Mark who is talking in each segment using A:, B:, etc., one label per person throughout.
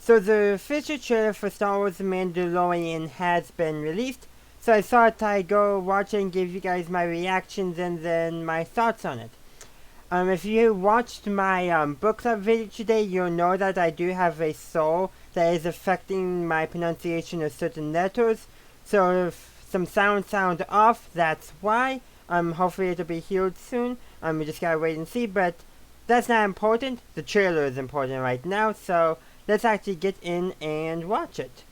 A: So the official trailer for Star Wars The Mandalorian has been released. So I thought I'd go watch it and give you guys my reactions and then my thoughts on it. If you watched my book club video today, you'll know that I do have a soul that is affecting my pronunciation of certain letters. So if some sound off, that's why. Hopefully it'll be healed soon. We just gotta wait and see, but that's not important. The trailer is important right now, so let's actually get in and watch it.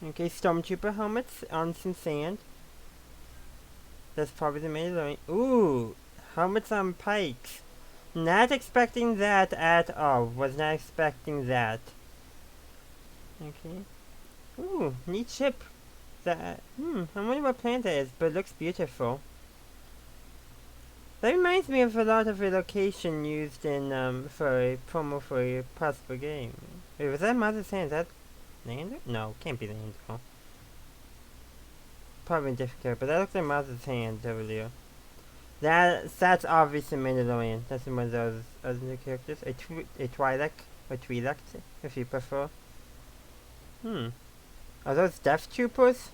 A: Okay, Stormtrooper helmets on some sand. That's probably the Mandalorian. Ooh, helmets on pikes. Not expecting that at all. Was not expecting that. Okay. Ooh, neat ship. That. I wonder what planet that is, but it looks beautiful. That reminds me of a lot of a location used in for a promo for a possible game. Wait, was that Mother's Hand? Is that Lander? No, can't be Lander. Probably a different character, but that looks like Mother's Hand over there. That's obviously Mandalorian. That's one of those other new characters. A Twi'lek, or Twi'lek, if you prefer. Are those Death Troopers?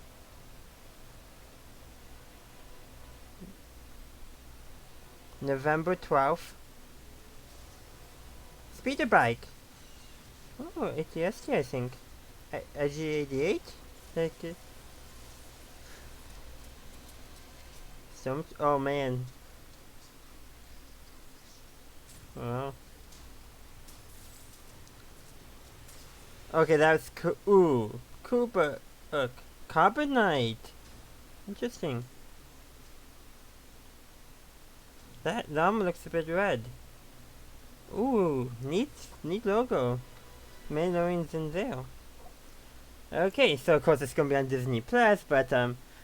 A: November 12th. Speeder bike. Oh, ATST, I think. IG88? Like it. Oh man. Wow. Okay, that was ooh, Cooper, Carbonite. Interesting. That armor looks a bit red. Ooh, neat logo. Mandalorian's in there. Okay, so of course it's gonna be on Disney Plus, but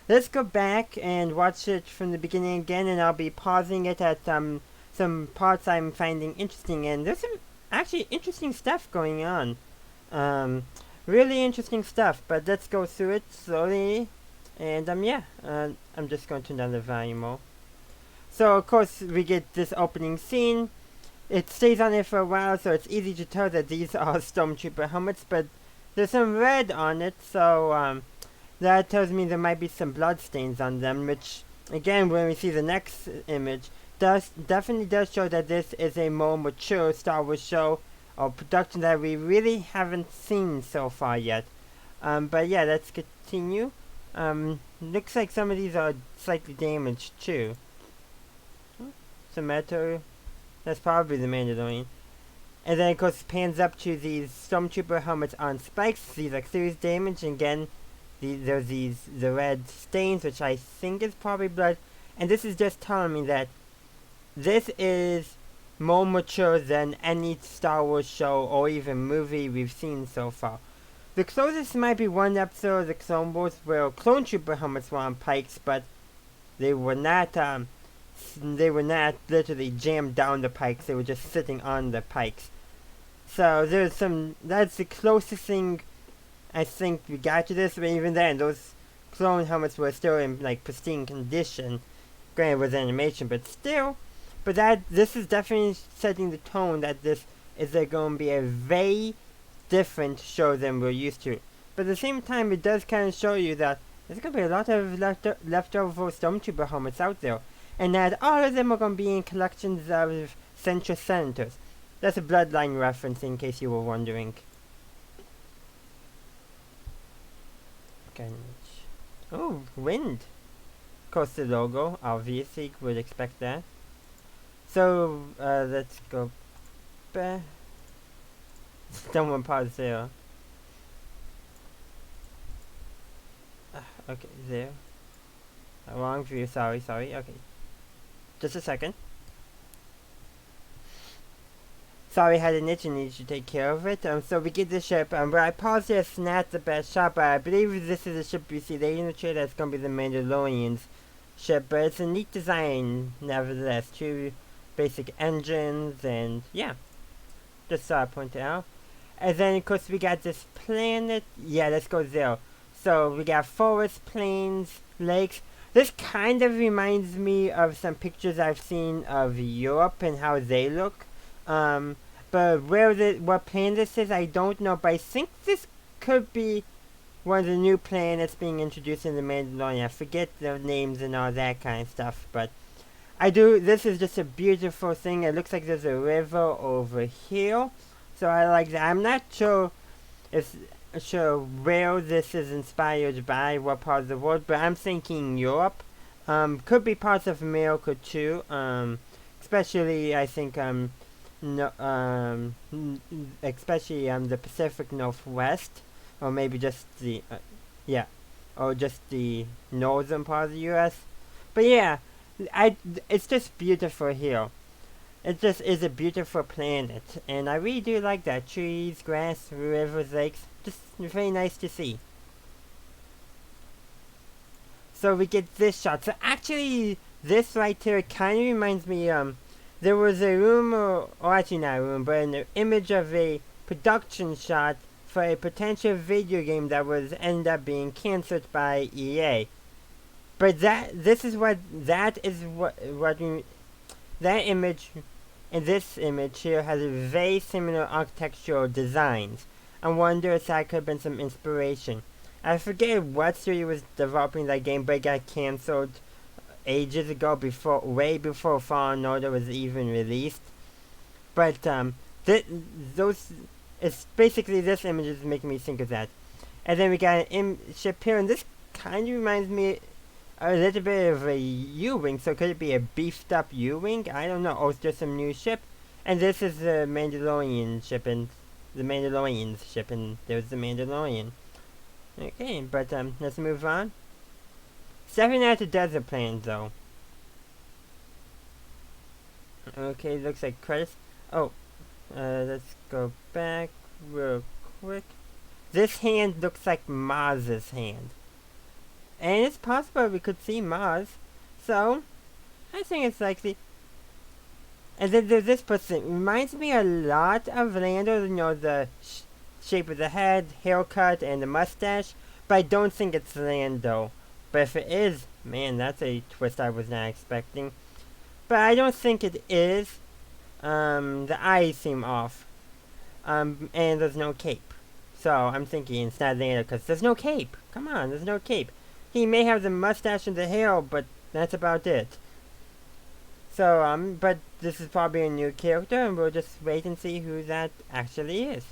A: let's go back and watch it from the beginning again, and I'll be pausing it at some parts I'm finding interesting, and there's some actually interesting stuff going on. Really interesting stuff, but let's go through it slowly, and I'm just going to turn down the volume more. So of course we get this opening scene. It stays on there for a while, so it's easy to tell that these are Stormtrooper helmets, but there's some red on it, so that tells me there might be some blood stains on them, which, again, when we see the next image, definitely does show that this is a more mature Star Wars show or production that we really haven't seen so far yet. But yeah, let's continue. Looks like some of these are slightly damaged too. Some metal. That's probably the Mandalorian. And then of course it pans up to these Stormtrooper helmets on spikes. These are serious damage, and again, there's the red stains, which I think is probably blood. And this is just telling me that this is more mature than any Star Wars show or even movie we've seen so far. The closest might be one episode of the Clone Wars where Clone Trooper helmets were on pikes, but they were not literally jammed down the pikes. They were just sitting on the pikes. So that's the closest thing I think we got to this, but even then, those clone helmets were still in like pristine condition. Granted, it was animation, but still. But this is definitely setting the tone that this is going to be a very different show than we're used to. But at the same time, it does kind of show you that there's going to be a lot of leftover Stormtrooper helmets out there, and that all of them are going to be in collections of Central Senators. That's a Bloodline reference, in case you were wondering. Oh, wind. Of course, the logo. Obviously, would expect that. So, let's go back. Someone pause there. Okay, there. Wrong view, sorry, okay. Just a second. Sorry, had an itch and needed to take care of it. So we get the ship, where I paused there, snapped the best shot, but I believe this is the ship you see later in the trailer. That's gonna be the Mandalorian's ship, but it's a neat design, nevertheless. Two basic engines, and yeah. Just thought I'd point it out. And then, of course, we got this planet. Yeah, let's go there. So, we got forests, plains, lakes. This kind of reminds me of some pictures I've seen of Europe and how they look. But what planet this is, I don't know. But I think this could be one of the new planets being introduced in the Mandalorian. I forget the names and all that kind of stuff, but this is just a beautiful thing. It looks like there's a river over here, so I like that. I'm not sure where this is inspired by, what part of the world, but I'm thinking Europe. Could be parts of America too. Especially I think no, especially the Pacific Northwest, or maybe just the or just the northern part of the U.S. But yeah, it's just beautiful here. It just is a beautiful planet, and I really do like that. Trees, grass, rivers, lakes, just very nice to see. So we get this shot. So actually, this right here kind of reminds me, there was a rumor, or actually not a rumor, but an image of a production shot for a potential video game that was ended up being cancelled by EA. But that image and this image here has a very similar architectural designs. I wonder if that could have been some inspiration. I forget what studio was developing that game, but it got cancelled ages ago, way before Fallen Order was even released. But it's basically this image is making me think of that. And then we got an ship here, and this kind of reminds me a little bit of a U-wing, so could it be a beefed up U-wing? I don't know, or it's just some new ship. And this is the Mandalorian ship, and the Mandalorian's ship, and there's the Mandalorian. Okay, but let's move on. It's definitely not a desert planet, though. Okay, looks like credits. Oh, let's go back real quick. This hand looks like Maz's hand. And it's possible we could see Maz. So, I think it's likely. And then there's this person. It reminds me a lot of Lando, the shape of the head, haircut, and the mustache. But I don't think it's Lando. But if it is, man, that's a twist I was not expecting. But I don't think it is. The eyes seem off. And there's no cape. So, I'm thinking it's not Lando, because there's no cape. Come on, there's no cape. He may have the mustache and the hair, but that's about it. So, but this is probably a new character, and we'll just wait and see who that actually is.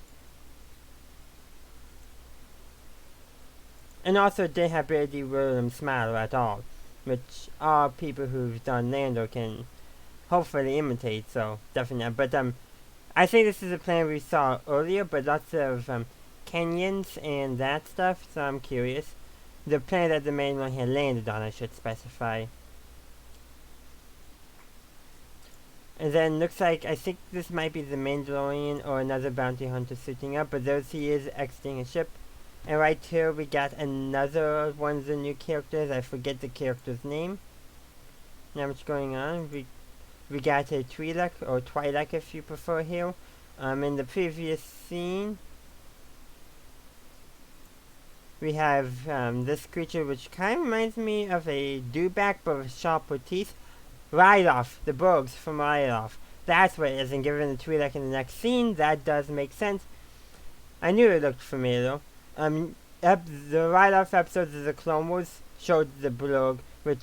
A: And also, it didn't have Brady Williams' smile at all, which all people who've done Lando can hopefully imitate, so definitely not. But, I think this is a planet we saw earlier, but lots of, canyons and that stuff, so I'm curious. The planet that the Mandalorian had landed on, I should specify. And then looks like, I think this might be the Mandalorian or another bounty hunter suiting up, but there he is exiting a ship. And right here we got another one of the new characters. I forget the character's name. Not much going on. We got a Twi'lek, or Twi'lek if you prefer here. In the previous scene, we have this creature which kind of reminds me of a dewback but with sharper teeth. Ryloth, the Borgs from Ryloth. That's what it is, and given the Twi'lek in the next scene, that does make sense. I knew it looked familiar. The Ryloth episodes of the Clone Wars showed the Borg, which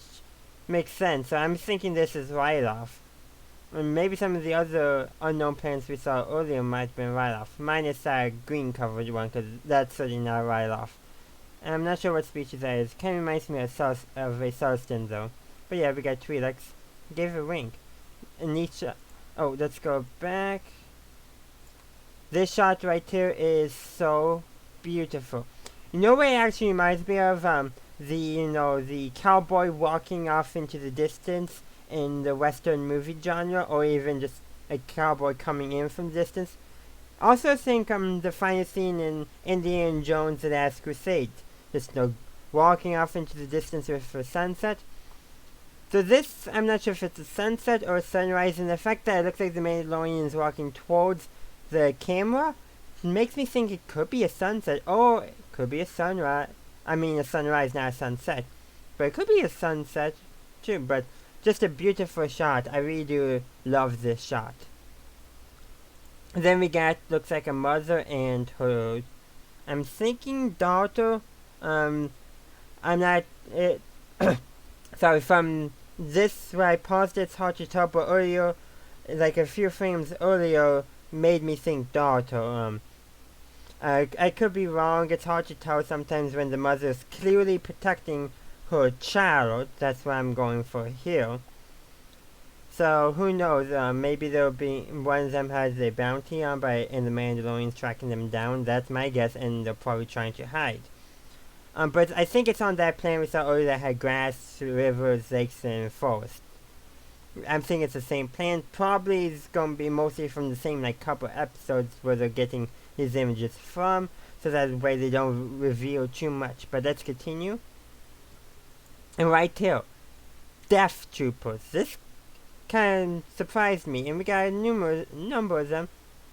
A: makes sense. So I'm thinking this is Ryloth. And maybe some of the other unknown planets we saw earlier might have been Ryloth. Minus that green covered one, because that's certainly not Ryloth. And I'm not sure what species that is. Kind of reminds me of a Sulstan, though. But yeah, we got Twi'leks. Gave a wink. And each oh, let's go back. This shot right here is so beautiful. You know what it actually reminds me of? The cowboy walking off into the distance in the Western movie genre, or even just a cowboy coming in from the distance. Also think the final scene in Indiana Jones and the Last Crusade. Just walking off into the distance with a sunset. So this, I'm not sure if it's a sunset or a sunrise, and the fact that it looks like the Mandalorian is walking towards the camera makes me think it could be a sunset, or it could be a sunrise. I mean a sunrise, not a sunset. But it could be a sunset too, but just a beautiful shot. I really do love this shot. Then we got, looks like a mother and her, I'm thinking daughter. I'm not, it, sorry, from this where I paused it's hard to tell, but earlier, like a few frames earlier, made me think daughter. I could be wrong, it's hard to tell sometimes when the mother is clearly protecting her child. That's what I'm going for here. So who knows? Maybe there'll be one of them has a bounty on and the Mandalorian's tracking them down. That's my guess, and they're probably trying to hide. But I think it's on that planet we saw earlier that had grass, rivers, lakes, and forest. I'm thinking it's the same planet. Probably it's gonna be mostly from the same like couple episodes where they're getting these images from, so that way they don't reveal too much. But let's continue. And right here, Death Troopers. This kind of surprised me, and we got a number of them.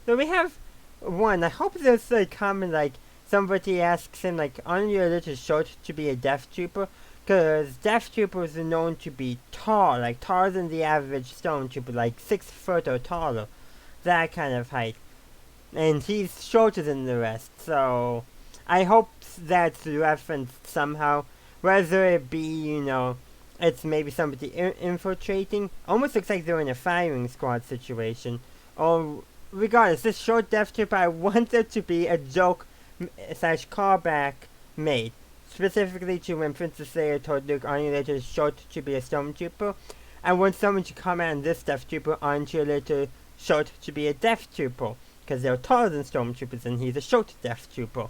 A: So we have one. I hope there's a comment like somebody asks him like, aren't you a little short to be a Death Trooper? Because Death Troopers are known to be tall, like taller than the average Stormtrooper, like 6 foot or taller. That kind of height. And he's shorter than the rest, so I hope that's referenced somehow. Whether it be, you know, it's maybe somebody infiltrating. Almost looks like they're in a firing squad situation. Or regardless, this short Death Trooper, I want there to be a joke slash callback made. Specifically to when Princess Leia told Luke, aren't you a little short to be a Stormtrooper? I want someone to comment on this Death Trooper, aren't you a little short to be a Death Trooper? Because they're taller than Stormtroopers and he's a short Death Trooper.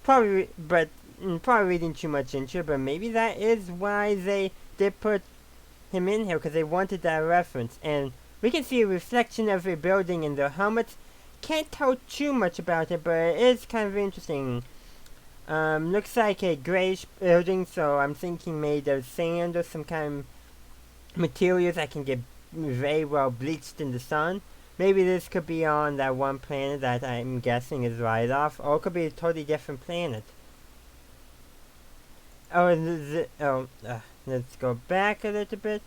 A: Probably reading too much into it, but maybe that is why they did put him in here, because they wanted that reference. And we can see a reflection of a building in their helmets. Can't tell too much about it, but it is kind of interesting. Looks like a grayish building, so I'm thinking made of sand or some kind of materials that can get very well bleached in the sun. Maybe this could be on that one planet that I'm guessing is right off, or it could be a totally different planet. Let's go back a little bit.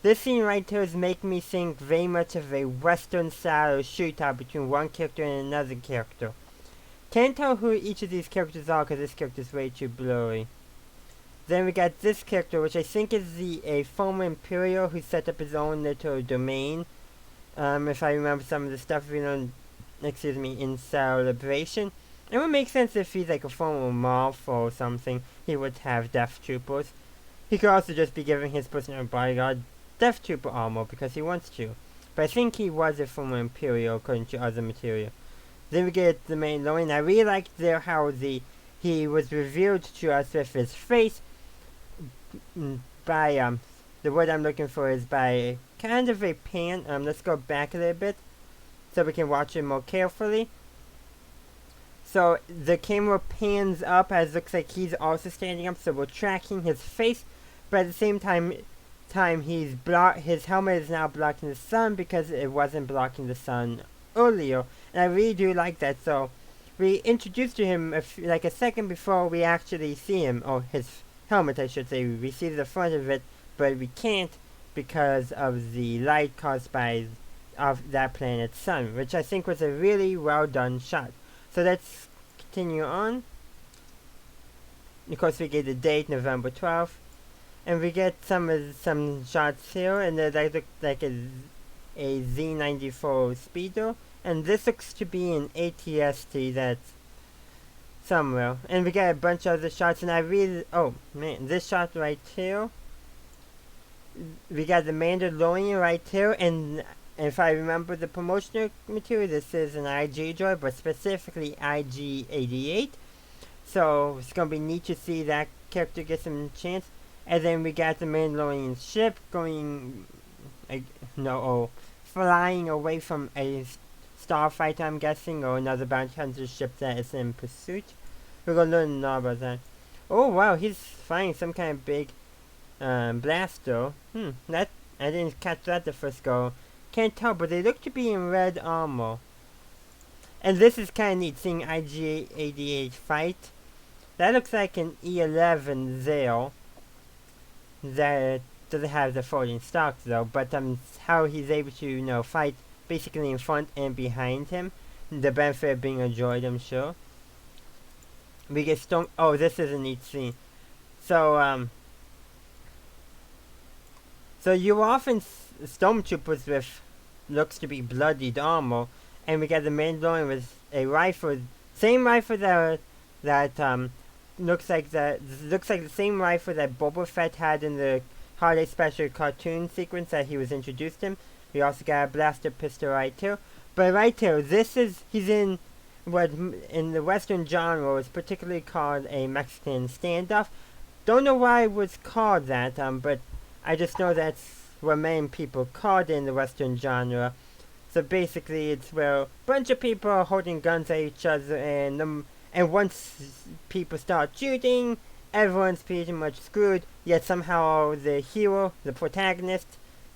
A: This scene right here is making me think very much of a western style shootout between one character and another character. Can't tell who each of these characters are because this character is way too blurry. Then we got this character, which I think is a former Imperial who set up his own little domain. If I remember some of the stuff in Celebration. It would make sense if he's like a former Moff or something, he would have Death Troopers. He could also just be giving his personal bodyguard Death Trooper armor because he wants to. But I think he was a former Imperial according to other material. Then we get the Mandalorian. I really liked there how he was revealed to us with his face by the word I'm looking for is by kind of a pan. Let's go back a little bit so we can watch it more carefully. So the camera pans up as it looks like he's also standing up, so we're tracking his face, but at the same time his helmet is now blocking the sun because it wasn't blocking the sun earlier, and I really do like that. So we introduced to him like a second before we actually see him, or his helmet I should say. We see the front of it, but we can't because of the light caused by that planet's sun, which I think was a really well done shot. So let's continue on. Of course we get the date, November 12th, and we get some shots here, and they look like a Z94 speeder, and this looks to be an ATST that's somewhere. And we got a bunch of other shots, and I really, oh man, this shot right here, we got the Mandalorian right here, and if I remember the promotional material, this is an IG droid, but specifically IG-88. So it's gonna be neat to see that character get some chance. And then we got the Mandalorian ship going, flying away from a starfighter, I'm guessing, or another bounty hunter ship that is in pursuit. We're gonna learn more about that. Oh wow, he's firing some kind of big blaster. That I didn't catch that the first go. Can't tell, but they look to be in red armor. And this is kind of neat, seeing IG-88 fight. That looks like an E11 there. That doesn't have the folding stock though, but how he's able to, fight basically in front and behind him. The benefit of being a droid, I'm sure. We get storm. Oh, this is a neat scene. So so you often stormtroopers with looks to be bloodied armor, and we get the Mandalorian with a rifle, same rifle that looks like the same rifle that Boba Fett had in the holiday special cartoon sequence that he was introduced in. We also got a blaster pistol right here. But right here, he's in what in the Western genre is particularly called a Mexican standoff. Don't know why it was called that, but I just know that's what many people called it in the Western genre. So basically, it's where a bunch of people are holding guns at each other, and once people start shooting, everyone's pretty much screwed. Yet somehow the hero, the protagonist,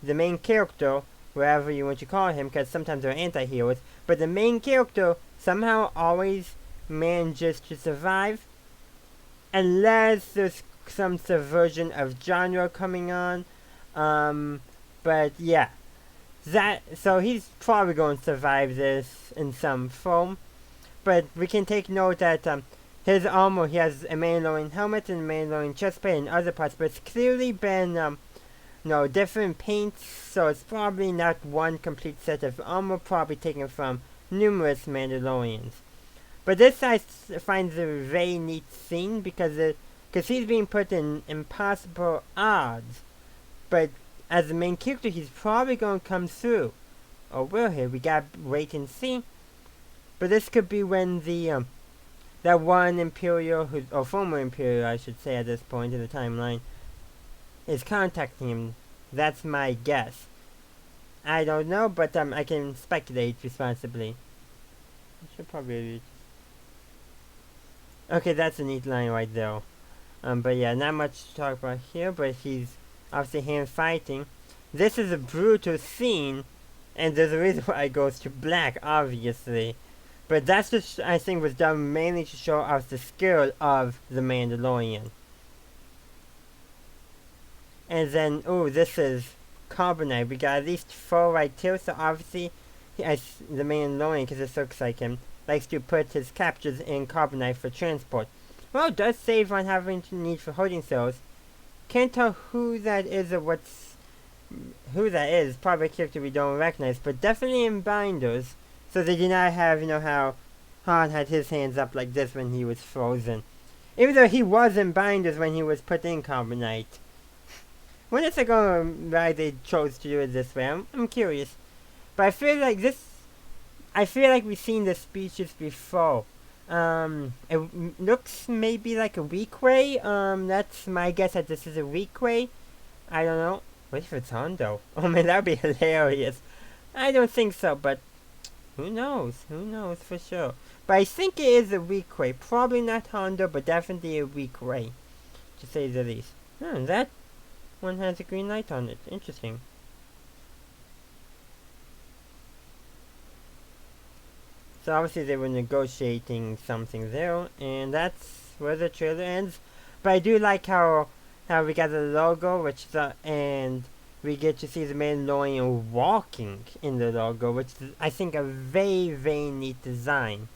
A: the main character, wherever you want to call him, because sometimes they're anti-heroes, but the main character somehow always manages to survive, unless there's some subversion of genre coming on. But yeah, so he's probably going to survive this in some form. But we can take note that his armor, he has a Mandalorian helmet and a Mandalorian chestplate and other parts, but it's clearly been different paints, so it's probably not one complete set of armor, probably taken from numerous Mandalorians. But this I find a very neat scene because he's being put in impossible odds. But as the main character, he's probably going to come through. Or will he? We gotta wait and see. But this could be when that one Imperial, or former Imperial I should say at this point in the timeline, is contacting him. That's my guess. I don't know, but I can speculate responsibly. I should probably read. Okay, that's a neat line right there. But yeah, not much to talk about here, but he's obviously hand fighting. This is a brutal scene, and there's a reason why it goes to black, obviously. But that's just, I think, was done mainly to show us the skill of the Mandalorian. And then, this is carbonite. We got at least 4 right here, so obviously, the Mandalorian, because this looks like him, likes to put his captures in carbonite for transport. Well, it does save on having to need for holding cells. Can't tell who that is or who that is. Probably a character we don't recognize, but definitely in binders. So they do not have, how Han had his hands up like this when he was frozen. Even though he was in binders when he was put in carbonite. When is it going why they chose to do it this way? I'm curious. But I feel like we've seen this species before. It looks maybe like a weak way. That's my guess that this is a weak way. I don't know. What if it's Hondo? Oh man, that would be hilarious. I don't think so, but who knows? Who knows for sure? But I think it is a weak way. Probably not Hondo, but definitely a weak way, to say the least. That one has a green light on it. Interesting. So obviously they were negotiating something there, and that's where the trailer ends. But I do like how we got the logo, and we get to see the Mandalorian walking in the logo, which is, I think, a very, very neat design.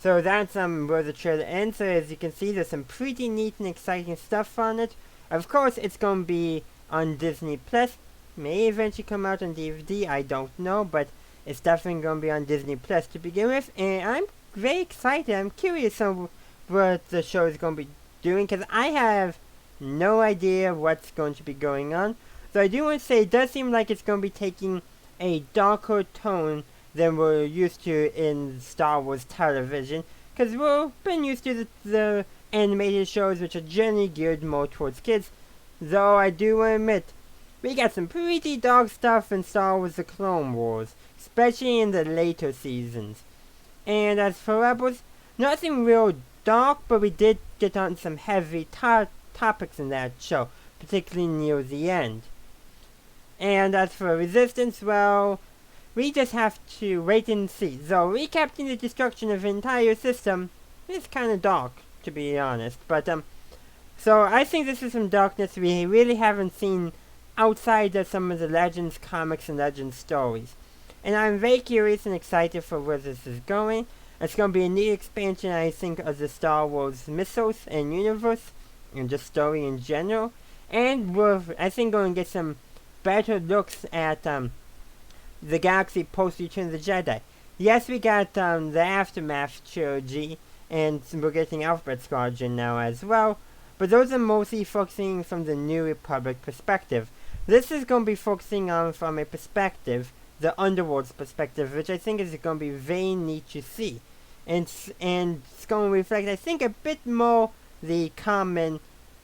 A: So that's where the trailer ends. So as you can see, there's some pretty neat and exciting stuff on it. Of course, it's going to be on Disney Plus. May eventually come out on DVD, I don't know, but it's definitely going to be on Disney Plus to begin with. And I'm very excited. I'm curious on what the show is going to be doing, because I have no idea what's going to be going on. So I do want to say it does seem like it's going to be taking a darker tone than we're used to in Star Wars television, because we've been used to the animated shows which are generally geared more towards kids. Though I do want to admit, we got some pretty dark stuff in Star Wars The Clone Wars, especially in the later seasons. And as for Rebels, nothing real dark, but we did get on some heavy topics in that show, particularly near the end. And as for Resistance, well, we just have to wait and see. So recapping the destruction of the entire system is kind of dark, to be honest. But so I think this is some darkness we really haven't seen outside of some of the Legends comics and Legends stories. And I'm very curious and excited for where this is going. It's going to be a neat expansion, I think, of the Star Wars mythos and universe, and just story in general. And we're, I think, going to get some better looks at the galaxy post Return of the Jedi. Yes, we got the Aftermath trilogy, and we're getting Alphabet Squadron now as well, but those are mostly focusing from the New Republic perspective. This is going to be focusing on from a perspective, the Underworld's perspective, which I think is going to be very neat to see. And it's going to reflect, I think, a bit more the common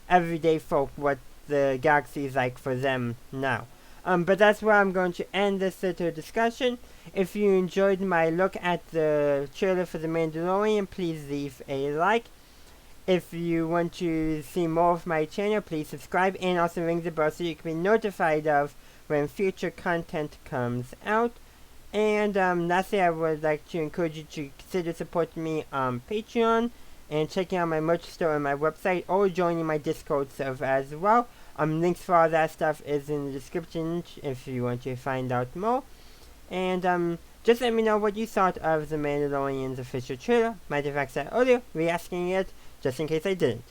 A: everyday folk, what the galaxy is like for them now. But that's where I'm going to end this little discussion. If you enjoyed my look at the trailer for The Mandalorian, please leave a like. If you want to see more of my channel, please subscribe and also ring the bell so you can be notified of when future content comes out. And lastly, I would like to encourage you to consider supporting me on Patreon and checking out my merch store on my website, or joining my Discord server as well. Links for all that stuff is in the description if you want to find out more. And just let me know what you thought of The Mandalorian's official trailer. Might have asked that earlier, re-asking it, just in case I didn't.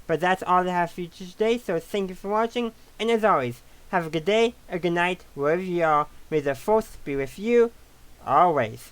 A: But that's all I have for you today, so thank you for watching, and as always, have a good day, a good night, wherever you are. May the Force be with you, always.